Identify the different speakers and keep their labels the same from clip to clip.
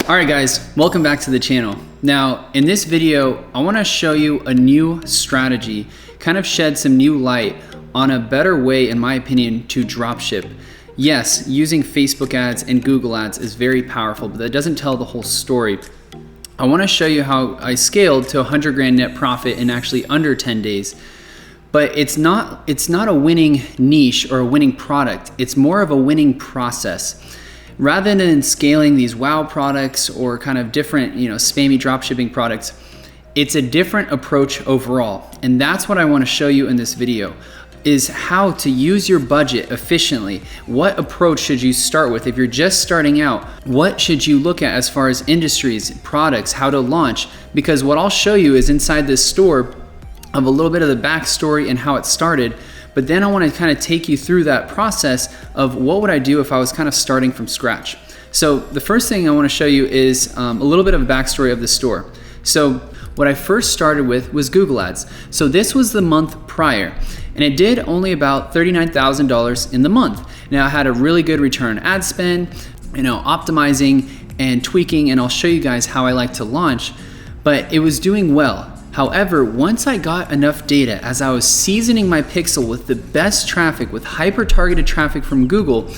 Speaker 1: All right guys, welcome back to the channel. Now in this video, I wanna show you a new strategy, kind of shed some new light on a better way, in my opinion, to dropship. Yes, using Facebook ads and Google ads is very powerful, but that doesn't tell the whole story. I wanna show you how I scaled to 100 grand net profit in actually under 10 days. But it's not a winning niche or a winning product. It's more of a winning process. Rather than scaling these wow products or kind of different, spammy dropshipping products, it's a different approach overall. And that's what I want to show you in this video, is how to use your budget efficiently. What approach should you start with? If you're just starting out, what should you look at as far as industries, products, how to launch? Because what I'll show you is inside this store of a little bit of the backstory and how it started. But then I want to kind of take you through that process of what would I do if I was kind of starting from scratch. So the first thing I want to show you is a little bit of a backstory of the store. So what I first started with was Google ads. So this was the month prior, and it did only about $39,000 in the month. Now I had a really good return on ad spend, optimizing and tweaking, and I'll show you guys how I like to launch, but it was doing well. However, once I got enough data, as I was seasoning my pixel with the best traffic, with hyper-targeted traffic from Google,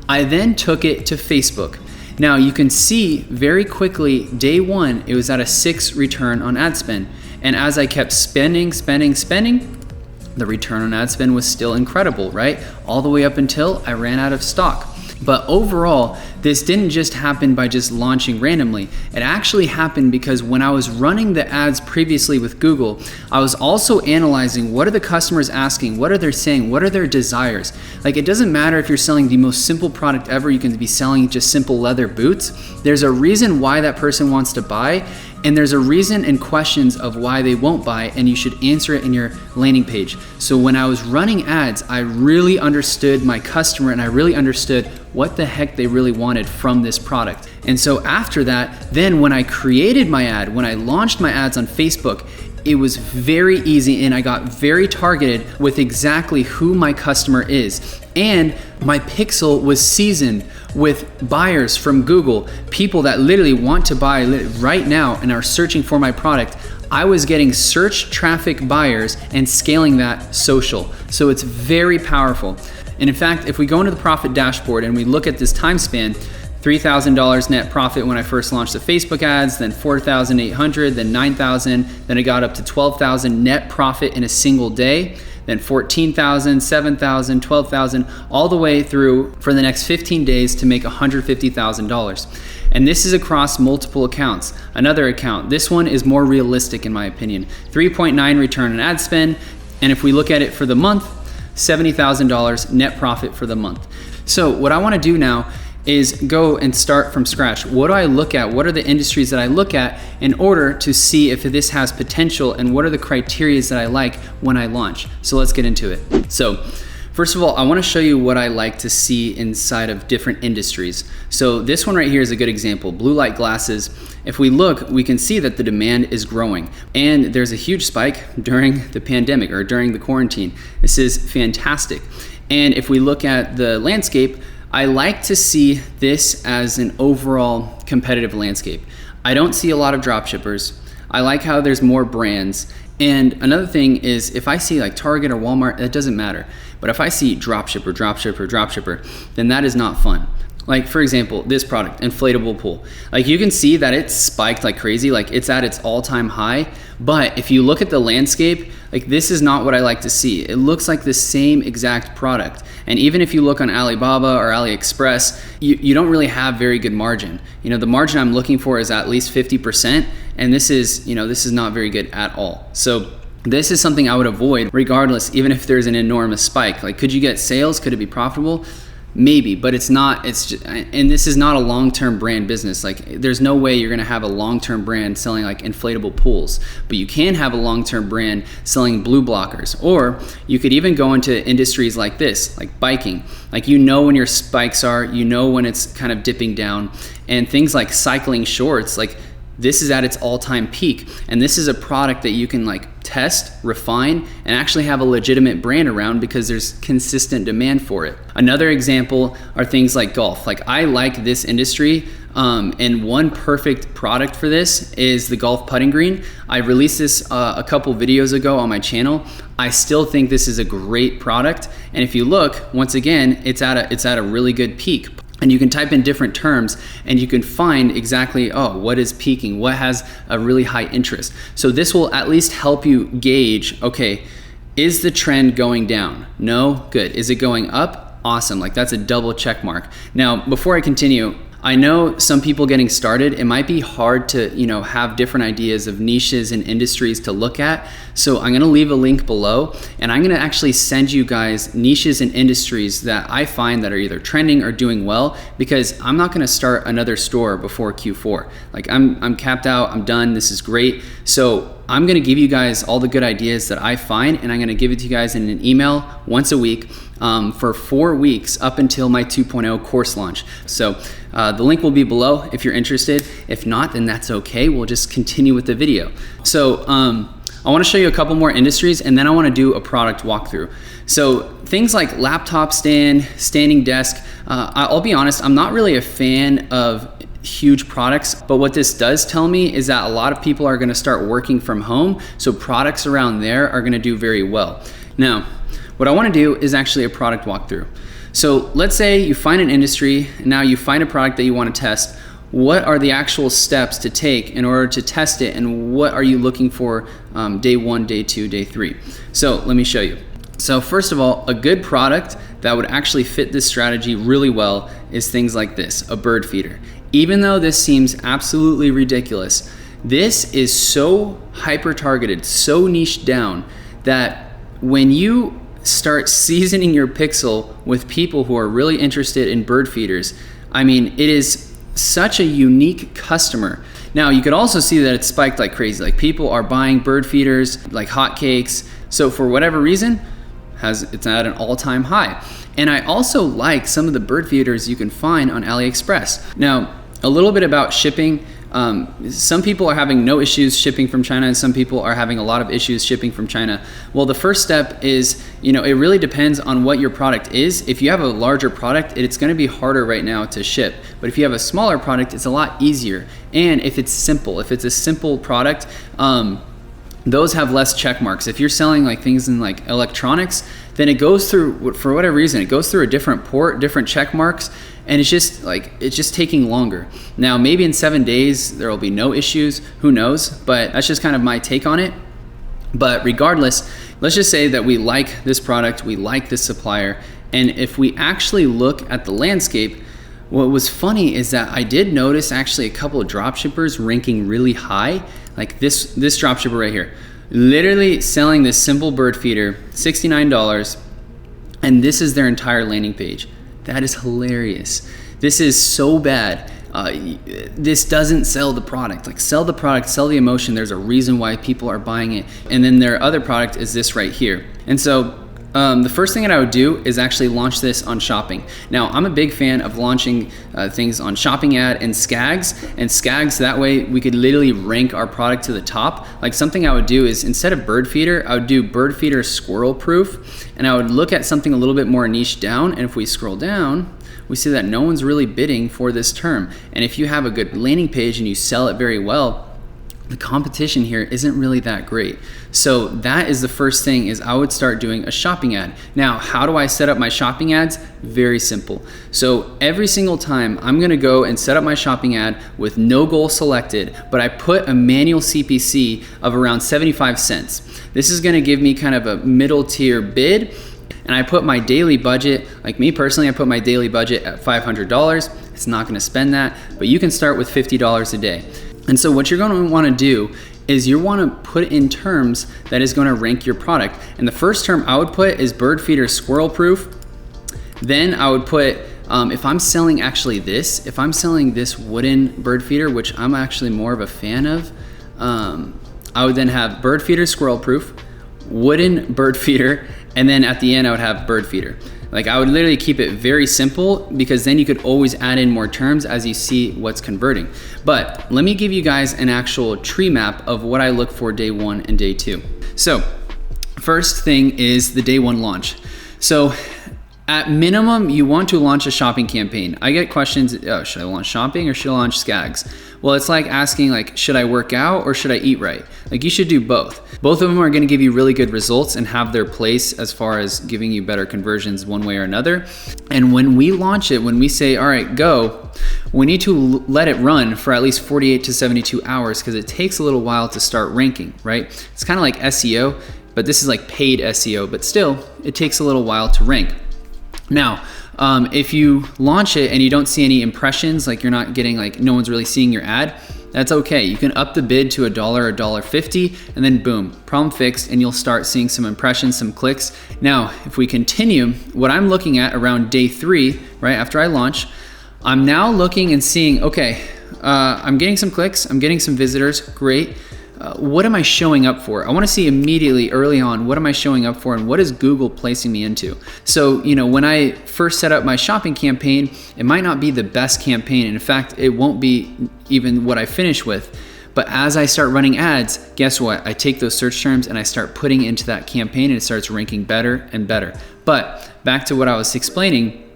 Speaker 1: I then took it to Facebook. Now you can see very quickly, day one, it was at a 6 return on ad spend. And as I kept spending, the return on ad spend was still incredible, right? All the way up until I ran out of stock. But overall, this didn't just happen by just launching randomly. It actually happened because when I was running the ads previously with Google, I was also analyzing what are the customers asking, what are they saying, what are their desires. Like, it doesn't matter if you're selling the most simple product ever, you can be selling just simple leather boots. There's a reason why that person wants to buy, and there's a reason and questions of why they won't buy, and you should answer it in your landing page. So when I was running ads, I really understood my customer and I really understood what the heck they really wanted from this product. And so after that, then when I created my ad, when I launched my ads on Facebook, it was very easy and I got very targeted with exactly who my customer is. And my pixel was seasoned with buyers from Google, people that literally want to buy right now and are searching for my product. I was getting search traffic buyers and scaling that social. So it's very powerful. And in fact, if we go into the profit dashboard and we look at this time span, $3,000 net profit when I first launched the Facebook ads, then $4,800, then $9,000, then it got up to $12,000 net profit in a single day, then $14,000, $7,000, $12,000, all the way through for the next 15 days to make $150,000. And this is across multiple accounts. Another account, this one is more realistic in my opinion, 3.9 return on ad spend. And if we look at it for the month, $70,000 net profit for the month. So what I wanna do now is go and start from scratch. What do I look at? What are the industries that I look at in order to see if this has potential, and what are the criteria that I like when I launch? So let's get into it. So first of all, I wanna show you what I like to see inside of different industries. So this one right here is a good example, blue light glasses. If we look, we can see that the demand is growing, and there's a huge spike during the pandemic or during the quarantine. This is fantastic. And if we look at the landscape, I like to see this as an overall competitive landscape. I don't see a lot of dropshippers. I like how there's more brands. And another thing is, if I see like Target or Walmart, it doesn't matter. But if I see dropshipper, then that is not fun. Like for example, this product, inflatable pool. Like you can see that it's spiked like crazy, like it's at its all-time high. But if you look at the landscape, like this is not what I like to see. It looks like the same exact product. And even if you look on Alibaba or AliExpress, you don't really have very good margin. The margin I'm looking for is at least 50%. And this is not very good at all. So this is something I would avoid regardless, even if there's an enormous spike. Like, could you get sales? Could it be profitable? Maybe, but it's not, and this is not a long-term brand business. Like there's no way you're gonna have a long-term brand selling like inflatable pools, but you can have a long-term brand selling blue blockers. Or you could even go into industries like this, like biking. Like when your spikes are, when it's kind of dipping down, and things like cycling shorts, like this is at its all-time peak. And this is a product that you can like test, refine, and actually have a legitimate brand around because there's consistent demand for it. Another example are things like golf. Like I like this industry And one perfect product for this is the golf putting green. I released this a couple videos ago on my channel. I still think this is a great product. And if you look, once again, it's at a really good peak. And you can type in different terms and you can find exactly, oh, what is peaking? What has a really high interest? So this will at least help you gauge, okay, is the trend going down? No? Good. Is it going up? Awesome. Like that's a double check mark. Now, before I continue, I know some people getting started, it might be hard to, have different ideas of niches and industries to look at. So I'm gonna leave a link below and I'm gonna actually send you guys niches and industries that I find that are either trending or doing well, because I'm not gonna start another store before Q4. Like I'm capped out, I'm done, this is great. So I'm gonna give you guys all the good ideas that I find and I'm gonna give it to you guys in an email once a week for 4 weeks up until my 2.0 course launch. So the link will be below if you're interested. If not, then that's okay. We'll just continue with the video. So I wanna show you a couple more industries and then I wanna do a product walkthrough. So things like laptop stand, standing desk, I'll be honest, I'm not really a fan of huge products, but what this does tell me is that a lot of people are gonna start working from home, so products around there are gonna do very well. Now, what I wanna do is actually a product walkthrough. So let's say you find an industry, and now you find a product that you wanna test. What are the actual steps to take in order to test it, and what are you looking for day 1, day 2, day 3? So let me show you. So first of all, a good product that would actually fit this strategy really well is things like this, a bird feeder. Even though this seems absolutely ridiculous, this is so hyper targeted, so niched down that when you start seasoning your pixel with people who are really interested in bird feeders, I mean, it is such a unique customer. Now you could also see that it's spiked like crazy. Like people are buying bird feeders like hotcakes. So for whatever reason, it's at an all-time high. And I also like some of the bird feeders you can find on AliExpress. Now, a little bit about shipping. Some people are having no issues shipping from China and some people are having a lot of issues shipping from China. Well, the first step is, it really depends on what your product is. If you have a larger product, it's gonna be harder right now to ship. But if you have a smaller product, it's a lot easier. And if it's simple, if it's a simple product, those have less check marks. If you're selling like things in like electronics, then it goes through, for whatever reason, it goes through a different port, different check marks, and it's just taking longer. Now, maybe in 7 days, there will be no issues, who knows? But that's just kind of my take on it. But regardless, let's just say that we like this product, we like this supplier, and if we actually look at the landscape, what was funny is that I did notice actually a couple of dropshippers ranking really high, like this dropshipper right here, literally selling this simple bird feeder, $69, and this is their entire landing page. That is hilarious. This is so bad. This doesn't sell the product. Like sell the product, sell the emotion. There's a reason why people are buying it. And then their other product is this right here. And so the first thing that I would do is actually launch this on shopping. Now, I'm a big fan of launching things on shopping ad and Skags, that way we could literally rank our product to the top. Like something I would do is instead of bird feeder, I would do bird feeder squirrel proof, and I would look at something a little bit more niche down, and if we scroll down, we see that no one's really bidding for this term. And if you have a good landing page and you sell it very well, the competition here isn't really that great. So that is the first thing, is I would start doing a shopping ad. Now, how do I set up my shopping ads? Very simple. So every single time I'm gonna go and set up my shopping ad with no goal selected, but I put a manual CPC of around 75 cents. This is gonna give me kind of a middle tier bid, and I put my daily budget, like me personally, I put my daily budget at $500. It's not gonna spend that, but you can start with $50 a day. And so what you're going to want to do is you want to put in terms that is going to rank your product. And the first term I would put is bird feeder squirrel proof. Then I would put, if I'm selling actually this, if I'm selling this wooden bird feeder, which I'm actually more of a fan of, I would then have bird feeder squirrel proof, wooden bird feeder, and then at the end I would have bird feeder. Like I would literally keep it very simple, because then you could always add in more terms as you see what's converting. But let me give you guys an actual tree map of what I look for day 1 and day 2. So first thing is the day 1 launch. So At minimum, you want to launch a shopping campaign. I get questions, oh, should I launch shopping or should I launch Skags? Well, it's like asking like, should I work out or should I eat right? Like you should do both. Both of them are gonna give you really good results and have their place as far as giving you better conversions one way or another. And when we launch it, when we say, all right, go, we need to let it run for at least 48 to 72 hours because it takes a little while to start ranking, right? It's kind of like SEO, but this is like paid SEO, but still, it takes a little while to rank. Now, if you launch it and you don't see any impressions, like you're not getting, like no one's really seeing your ad, that's okay. You can up the bid to $1 or $1.50 and then boom, problem fixed, and you'll start seeing some impressions, some clicks. Now, if we continue, what I'm looking at around day 3, right after I launch, I'm now looking and seeing, okay, I'm getting some clicks, I'm getting some visitors, great. What am I showing up for? I want to see immediately early on, what am I showing up for and what is Google placing me into? So, when I first set up my shopping campaign, it might not be the best campaign. In fact, it won't be even what I finish with. But as I start running ads, guess what? I take those search terms and I start putting into that campaign and it starts ranking better and better. But back to what I was explaining,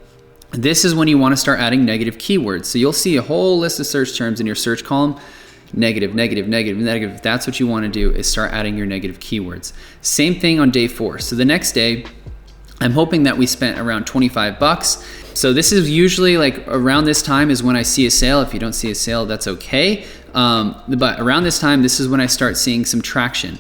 Speaker 1: this is when you want to start adding negative keywords. So you'll see a whole list of search terms in your search column. Negative, negative, negative, negative. If that's what you want to do, is start adding your negative keywords. Same thing on day 4. So the next day, I'm hoping that we spent around $25. So this is usually like around this time is when I see a sale. If you don't see a sale, that's okay. But around this time, this is when I start seeing some traction.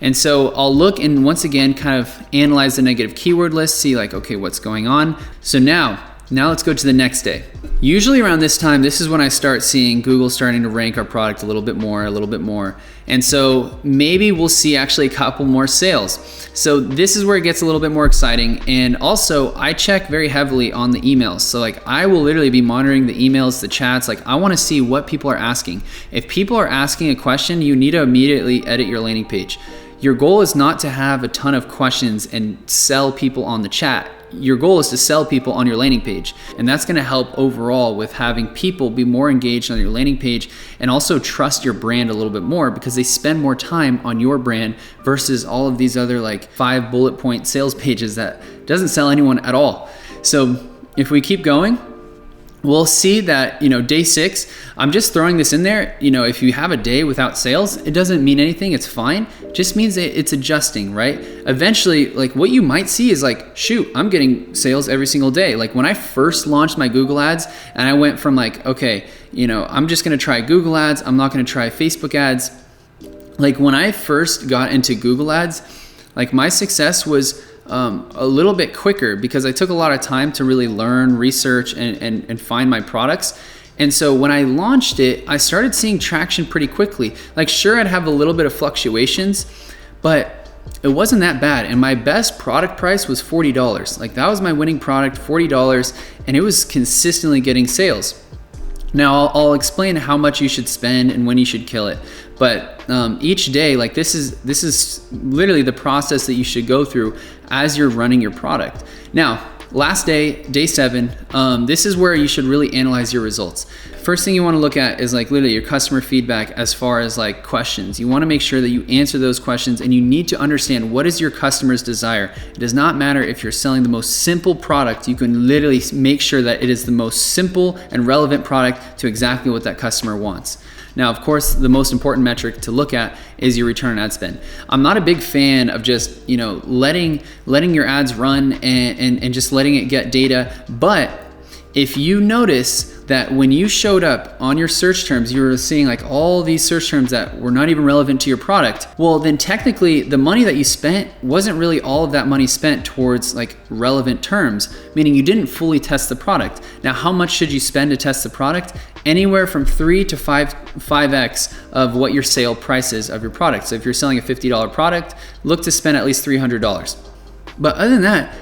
Speaker 1: And so I'll look and once again, kind of analyze the negative keyword list, see like, okay, what's going on? So now let's go to the next day. Usually around this time, this is when I start seeing Google starting to rank our product a little bit more. And so maybe we'll see actually a couple more sales. So this is where it gets a little bit more exciting. And also I check very heavily on the emails. So like I will literally be monitoring the emails, the chats. Like I want to see what people are asking. If people are asking a question, you need to immediately edit your landing page. Your goal is not to have a ton of questions and sell people on the chat. Your goal is to sell people on your landing page. And that's gonna help overall with having people be more engaged on your landing page and also trust your brand a little bit more because they spend more time on your brand versus all of these other like 5 bullet point sales pages that doesn't sell anyone at all. So if we keep going, we'll see that, day 6, I'm just throwing this in there. If you have a day without sales, it doesn't mean anything. It's fine. It just means that it's adjusting, right? Eventually, like what you might see is like, shoot, I'm getting sales every single day. Like when I first launched my Google ads and I went from like, okay, I'm just going to try Google ads. I'm not going to try Facebook ads. Like when I first got into Google ads, like my success was a little bit quicker because I took a lot of time to really learn, research, and find my products. And so when I launched it, I started seeing traction pretty quickly. Like sure, I'd have a little bit of fluctuations, but it wasn't that bad. And my best product price was $40. Like that was my winning product, $40, and it was consistently getting sales. Now I'll explain how much you should spend and when you should kill it. But each day, like this is literally the process that you should go through as you're running your product. Now, last day, day 7, this is where you should really analyze your results. First thing you want to look at is like literally your customer feedback as far as like questions. You want to make sure that you answer those questions and you need to understand what is your customer's desire. It does not matter if you're selling the most simple product. You can literally make sure that it is the most simple and relevant product to exactly what that customer wants. Now, of course, the most important metric to look at is your return on ad spend. I'm not a big fan of just, letting your ads run and just letting it get data. But if you notice that when you showed up on your search terms, you were seeing like all these search terms that were not even relevant to your product, well, then technically the money that you spent wasn't really all of that money spent towards like relevant terms, meaning you didn't fully test the product. Now, how much should you spend to test the product? Anywhere from 3 to 5x of what your sale price is of your product. So if you're selling a $50 product, look to spend at least $300. But other than that,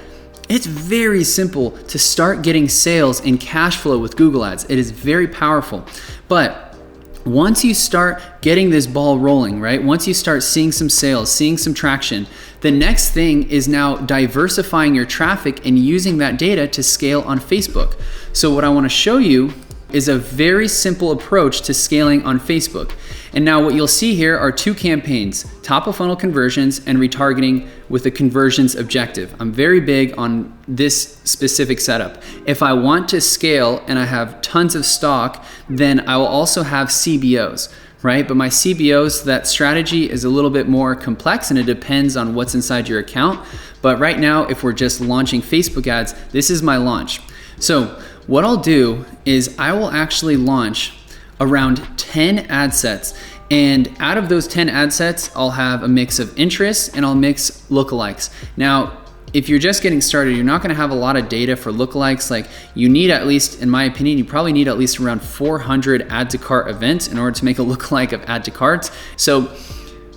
Speaker 1: it's very simple to start getting sales and cash flow with Google Ads. It is very powerful. But once you start getting this ball rolling, right? Once you start seeing some sales, seeing some traction, the next thing is now diversifying your traffic and using that data to scale on Facebook. So what I want to show you is a very simple approach to scaling on Facebook. And now what you'll see here are two campaigns, top of funnel conversions and retargeting with a conversions objective. I'm very big on this specific setup. If I want to scale and I have tons of stock, then I will also have CBOs, right? But my CBOs, that strategy is a little bit more complex and it depends on what's inside your account. But right now, if we're just launching Facebook ads, this is my launch. So what I'll do is I will actually launch around 10 ad sets. And out of those 10 ad sets, I'll have a mix of interests and I'll mix lookalikes. Now, if you're just getting started, you're not gonna have a lot of data for lookalikes. Like you need at least, in my opinion, you probably need at least around 400 add to cart events in order to make a lookalike of add to carts. So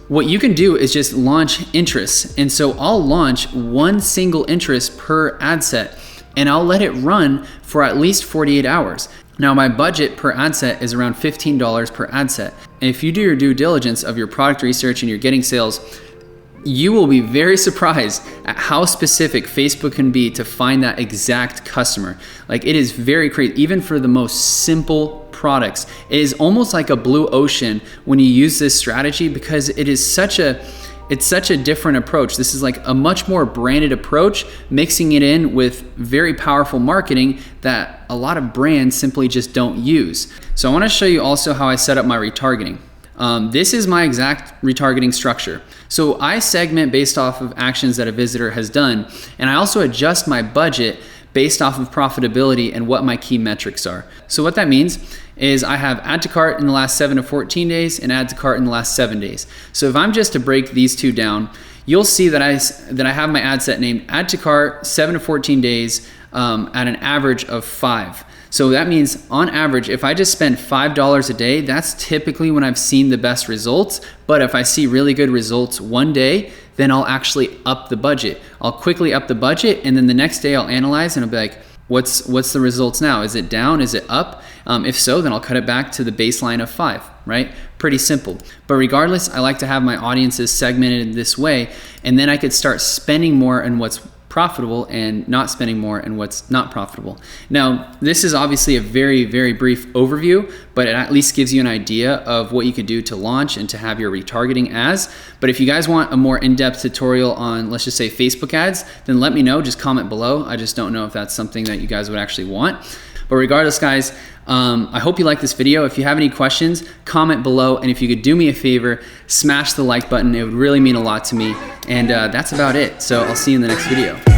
Speaker 1: what you can do is just launch interests. And so I'll launch one single interest per ad set and I'll let it run for at least 48 hours. Now my budget per ad set is around $15 per ad set. And if you do your due diligence of your product research and you're getting sales, you will be very surprised at how specific Facebook can be to find that exact customer. Like it is very crazy, even for the most simple products. It is almost like a blue ocean when you use this strategy because it is such a different approach. This is like a much more branded approach, mixing it in with very powerful marketing that a lot of brands simply just don't use. So I wanna show you also how I set up my retargeting. This is my exact retargeting structure. So I segment based off of actions that a visitor has done, and I also adjust my budget based off of profitability and what my key metrics are. So what that means is I have add to cart in the last 7 to 14 days and add to cart in the last 7 days. So if I'm just to break these two down, you'll see that I have my ad set named add to cart 7 to 14 days at an average of 5. So that means on average, if I just spend $5 a day, that's typically when I've seen the best results. But if I see really good results one day, then I'll actually up the budget. I'll quickly up the budget and then the next day I'll analyze and I'll be like, what's the results now? Is it down? Is it up? If so, then I'll cut it back to the baseline of 5, right? Pretty simple. But regardless, I like to have my audiences segmented in this way, and then I could start spending more on what's profitable and not spending more and what's not profitable. Now, this is obviously a very, very brief overview, but it at least gives you an idea of what you could do to launch and to have your retargeting ads. But if you guys want a more in-depth tutorial on, let's just say Facebook ads, then let me know, just comment below. I just don't know if that's something that you guys would actually want. But regardless, guys, I hope you like this video. If you have any questions, comment below. And if you could do me a favor, smash the like button. It would really mean a lot to me. And that's about it. So I'll see you in the next video.